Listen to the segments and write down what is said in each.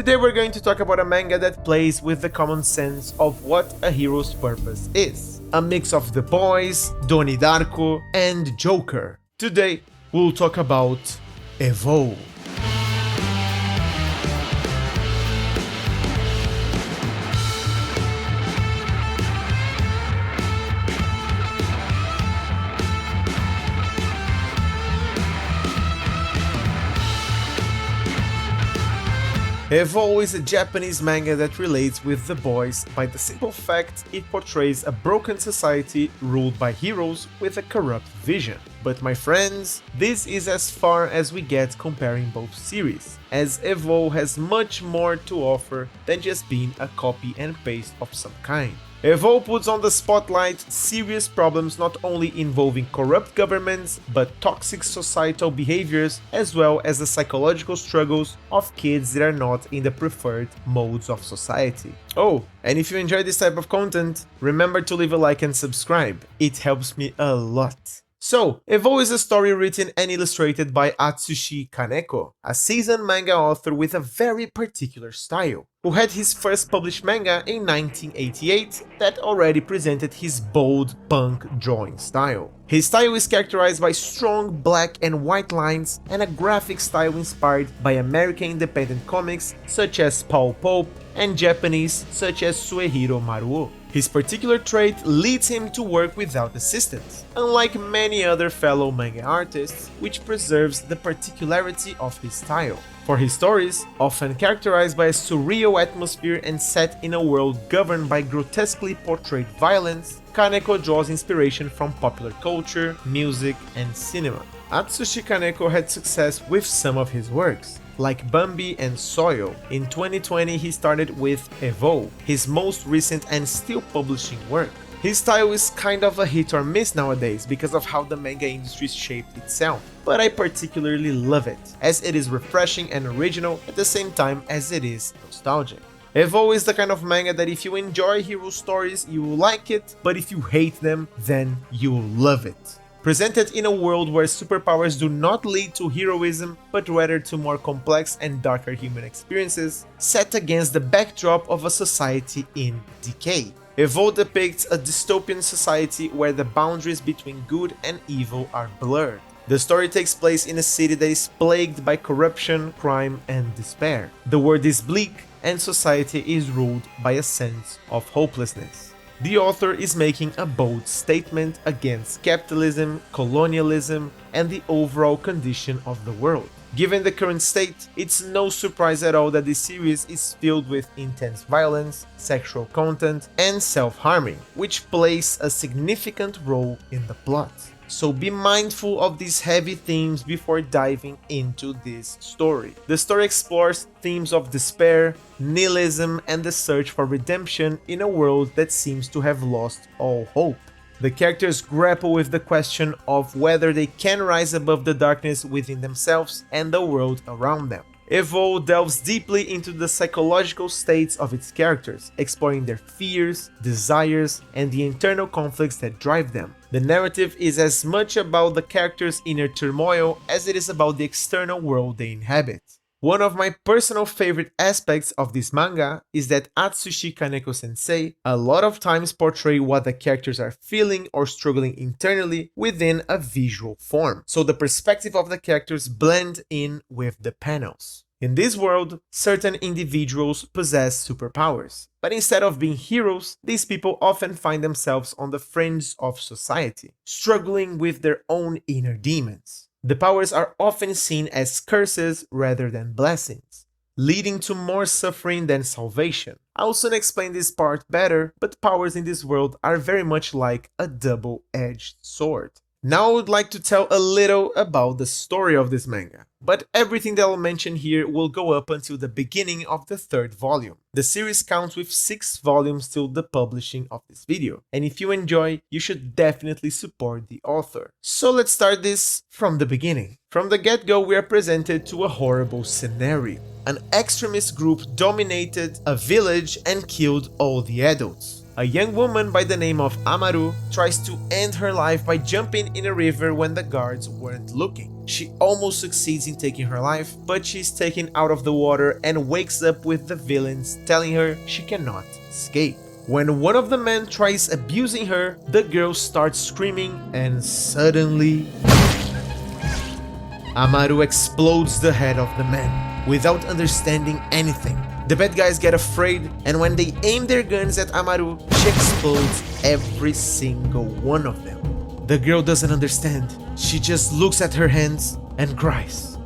Today we're going to talk about a manga that plays with the common sense of what a hero's purpose is. A mix of The Boys, Donnie Darko and Joker. Today we'll talk about EVOL. EVOL is a Japanese manga that relates with The Boys by the simple fact it portrays a broken society ruled by heroes with a corrupt vision. But my friends, this is as far as we get comparing both series, as EVOL has much more to offer than just being a copy and paste of some kind. EVOL puts on the spotlight serious problems not only involving corrupt governments, but toxic societal behaviors, as well as the psychological struggles of kids that are not in the preferred modes of society. Oh, and if you enjoy this type of content, remember to leave a like and subscribe, it helps me a lot. So, EVOL is a story written and illustrated by Atsushi Kaneko, a seasoned manga author with a very particular style, who had his first published manga in 1988 that already presented his bold punk drawing style. His style is characterized by strong black and white lines and a graphic style inspired by American independent comics such as Paul Pope and Japanese such as Suehiro Maruo. His particular trait leads him to work without assistance, unlike many other fellow manga artists, which preserves the particularity of his style. For his stories, often characterized by a surreal atmosphere and set in a world governed by grotesquely portrayed violence, Kaneko draws inspiration from popular culture, music, and cinema. Atsushi Kaneko had success with some of his works, like Bambi and Soil. In 2020 he started with EVOL, his most recent and still publishing work. His style is kind of a hit or miss nowadays because of how the manga industry shaped itself, but I particularly love it, as it is refreshing and original at the same time as it is nostalgic. EVOL is the kind of manga that if you enjoy hero stories, you will like it, but if you hate them, then you will love it. Presented in a world where superpowers do not lead to heroism, but rather to more complex and darker human experiences, set against the backdrop of a society in decay. EVOL depicts a dystopian society where the boundaries between good and evil are blurred. The story takes place in a city that is plagued by corruption, crime, and despair. The world is bleak, and society is ruled by a sense of hopelessness. The author is making a bold statement against capitalism, colonialism, and the overall condition of the world. Given the current state, it's no surprise at all that this series is filled with intense violence, sexual content, and self-harming, which plays a significant role in the plot. So be mindful of these heavy themes before diving into this story. The story explores themes of despair, nihilism, and the search for redemption in a world that seems to have lost all hope. The characters grapple with the question of whether they can rise above the darkness within themselves and the world around them. EVOL delves deeply into the psychological states of its characters, exploring their fears, desires, and the internal conflicts that drive them. The narrative is as much about the characters' inner turmoil as it is about the external world they inhabit. One of my personal favorite aspects of this manga is that Atsushi Kaneko sensei a lot of times portray what the characters are feeling or struggling internally within a visual form, so the perspective of the characters blend in with the panels. In this world, certain individuals possess superpowers, but instead of being heroes, these people often find themselves on the fringe of society, struggling with their own inner demons. The powers are often seen as curses rather than blessings, leading to more suffering than salvation. I'll soon explain this part better, but powers in this world are very much like a double-edged sword. Now I would like to tell a little about the story of this manga, but everything that I'll mention here will go up until the beginning of the third volume. The series counts with 6 volumes till the publishing of this video, and if you enjoy, you should definitely support the author. So let's start this from the beginning. From the get-go, we are presented to a horrible scenario. An extremist group dominated a village and killed all the adults. A young woman by the name of Amaru tries to end her life by jumping in a river when the guards weren't looking. She almost succeeds in taking her life, but she's taken out of the water and wakes up with the villains telling her she cannot escape. When one of the men tries abusing her, the girl starts screaming and suddenly Amaru explodes the head of the man without understanding anything. The bad guys get afraid, and when they aim their guns at Amaru, she explodes every single one of them. The girl doesn't understand. She just looks at her hands and cries.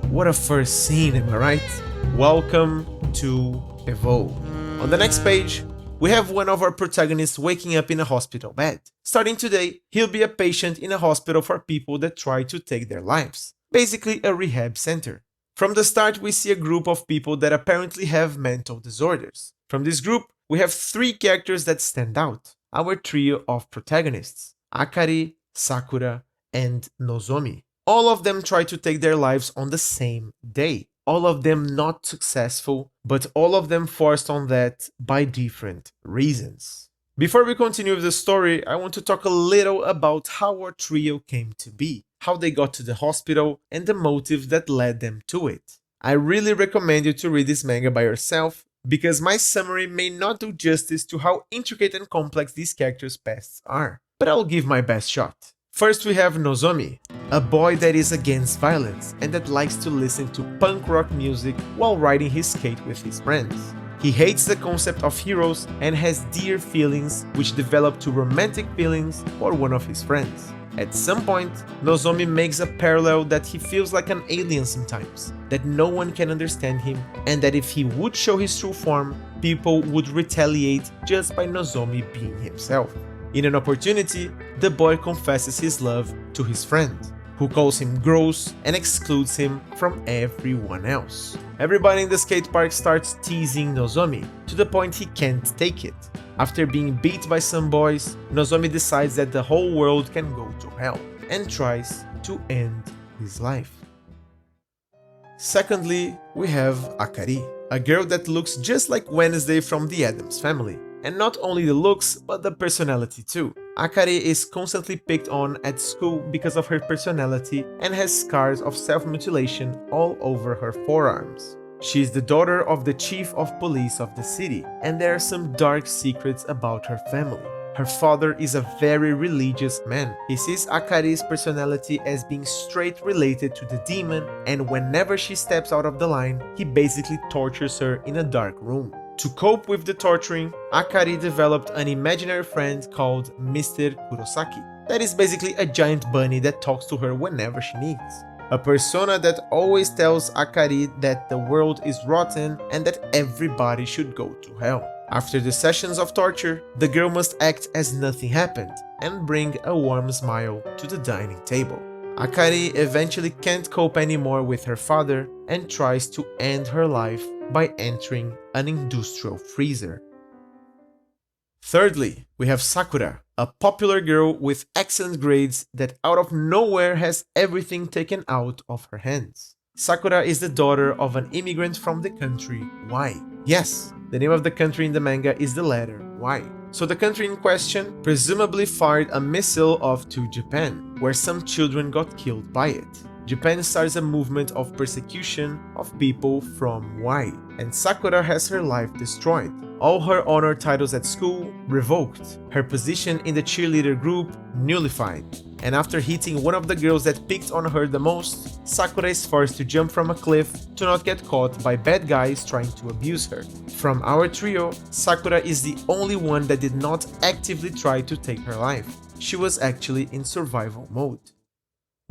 What a first scene, am I right? Welcome to EVOL. On the next page, we have one of our protagonists waking up in a hospital bed. Starting today, he'll be a patient in a hospital for people that try to take their lives. Basically a rehab center. From the start, we see a group of people that apparently have mental disorders. From this group, we have three characters that stand out. Our trio of protagonists, Akari, Sakura, and Nozomi. All of them try to take their lives on the same day. All of them not successful, but all of them forced on that by different reasons. Before we continue with the story, I want to talk a little about how our trio came to be, how they got to the hospital, and the motive that led them to it. I really recommend you to read this manga by yourself, because my summary may not do justice to how intricate and complex these characters' pasts are, but I'll give my best shot. First we have Nozomi, a boy that is against violence and that likes to listen to punk rock music while riding his skate with his friends. He hates the concept of heroes and has dear feelings which develop to romantic feelings for one of his friends. At some point, Nozomi makes a parallel that he feels like an alien sometimes, that no one can understand him, and that if he would show his true form, people would retaliate just by Nozomi being himself. In an opportunity, the boy confesses his love to his friend, who calls him gross and excludes him from everyone else. Everybody in the skate park starts teasing Nozomi, to the point he can't take it. After being beat by some boys, Nozomi decides that the whole world can go to hell, and tries to end his life. Secondly, we have Akari, a girl that looks just like Wednesday from the Addams Family. And not only the looks, but the personality too. Akari is constantly picked on at school because of her personality and has scars of self-mutilation all over her forearms. She is the daughter of the chief of police of the city, and there are some dark secrets about her family. Her father is a very religious man. He sees Akari's personality as being straight related to the demon, and whenever she steps out of the line, he basically tortures her in a dark room. To cope with the torturing, Akari developed an imaginary friend called Mr. Kurosaki. That is basically a giant bunny that talks to her whenever she needs. A persona that always tells Akari that the world is rotten and that everybody should go to hell. After the sessions of torture, the girl must act as nothing happened and bring a warm smile to the dining table. Akari eventually can't cope anymore with her father and tries to end her life by entering an industrial freezer. Thirdly, we have Sakura, a popular girl with excellent grades that out of nowhere has everything taken out of her hands. Sakura is the daughter of an immigrant from the country Y. Yes, the name of the country in the manga is the letter Y. So the country in question presumably fired a missile off to Japan, where some children got killed by it. Japan starts a movement of persecution of people from Y, and Sakura has her life destroyed. All her honor titles at school revoked, her position in the cheerleader group nullified, and after hitting one of the girls that picked on her the most, Sakura is forced to jump from a cliff to not get caught by bad guys trying to abuse her. From our trio, Sakura is the only one that did not actively try to take her life. She was actually in survival mode.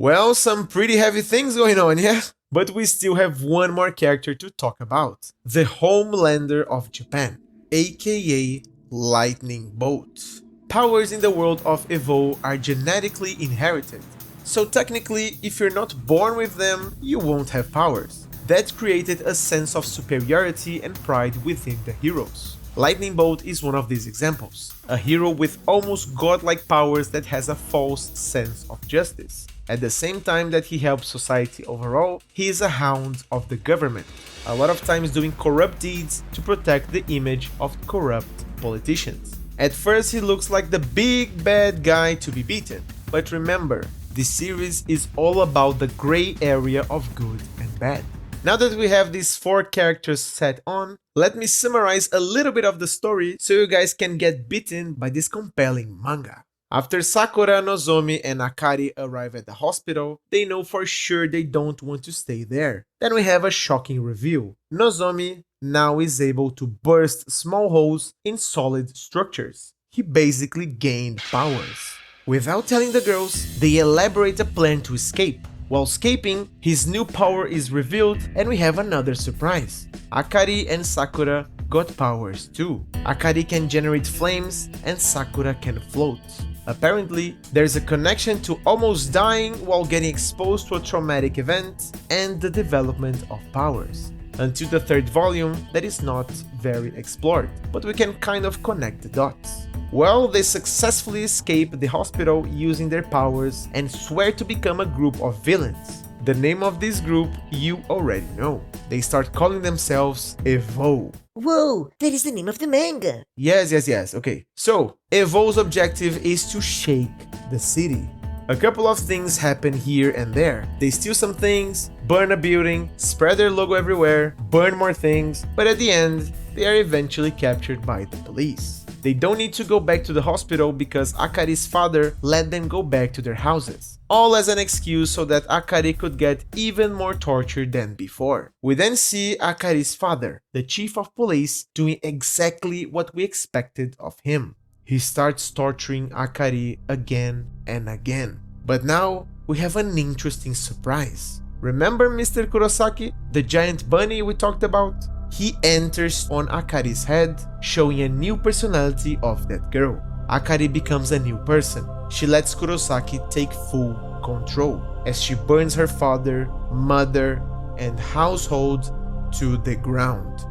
Well, some pretty heavy things going on, yeah? But we still have one more character to talk about. The Homelander of Japan, aka Lightning Bolt. Powers in the world of EVOL are genetically inherited. So technically, if you're not born with them, you won't have powers. That created a sense of superiority and pride within the heroes. Lightning Bolt is one of these examples. A hero with almost godlike powers that has a false sense of justice. At the same time that he helps society overall, he is a hound of the government, a lot of times doing corrupt deeds to protect the image of corrupt politicians. At first he looks like the big bad guy to be beaten, but remember, this series is all about the gray area of good and bad. Now that we have these 4 characters set on, let me summarize a little bit of the story so you guys can get bitten by this compelling manga. After Sakura, Nozomi, and Akari arrive at the hospital, they know for sure they don't want to stay there. Then we have a shocking reveal. Nozomi now is able to burst small holes in solid structures. He basically gained powers. Without telling the girls, they elaborate a plan to escape. While escaping, his new power is revealed and we have another surprise. Akari and Sakura got powers too. Akari can generate flames and Sakura can float. Apparently, there's a connection to almost dying while getting exposed to a traumatic event and the development of powers. Until the 3rd volume, that is not very explored, but we can kind of connect the dots. Well, they successfully escape the hospital using their powers and swear to become a group of villains. The name of this group you already know. They start calling themselves EVOL. Whoa, that is the name of the manga! Yes, okay. So, EVOL's objective is to shake the city. A couple of things happen here and there. They steal some things, burn a building, spread their logo everywhere, burn more things, but at the end, they are eventually captured by the police. They don't need to go back to the hospital because Akari's father let them go back to their houses. All as an excuse so that Akari could get even more tortured than before. We then see Akari's father, the chief of police, doing exactly what we expected of him. He starts torturing Akari again and again. But now we have an interesting surprise. Remember Mr. Kurosaki, the giant bunny we talked about? He enters on Akari's head, showing a new personality of that girl. Akari becomes a new person. She lets Kurosaki take full control as she burns her father, mother, and household to the ground.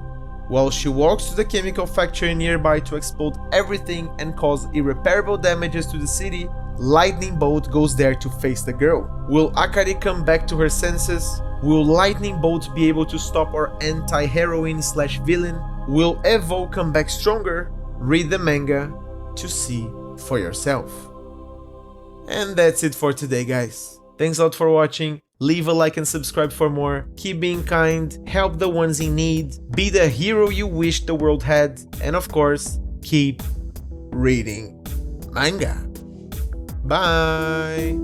While she walks to the chemical factory nearby to explode everything and cause irreparable damages to the city, Lightning Bolt goes there to face the girl. Will Akari come back to her senses? Will Lightning Bolt be able to stop our anti-heroine/villain? Will EVOL come back stronger? Read the manga to see for yourself. And that's it for today, guys. Thanks a lot for watching. Leave a like and subscribe for more. Keep being kind, help the ones in need, be the hero you wish the world had, and of course, keep reading manga. Bye!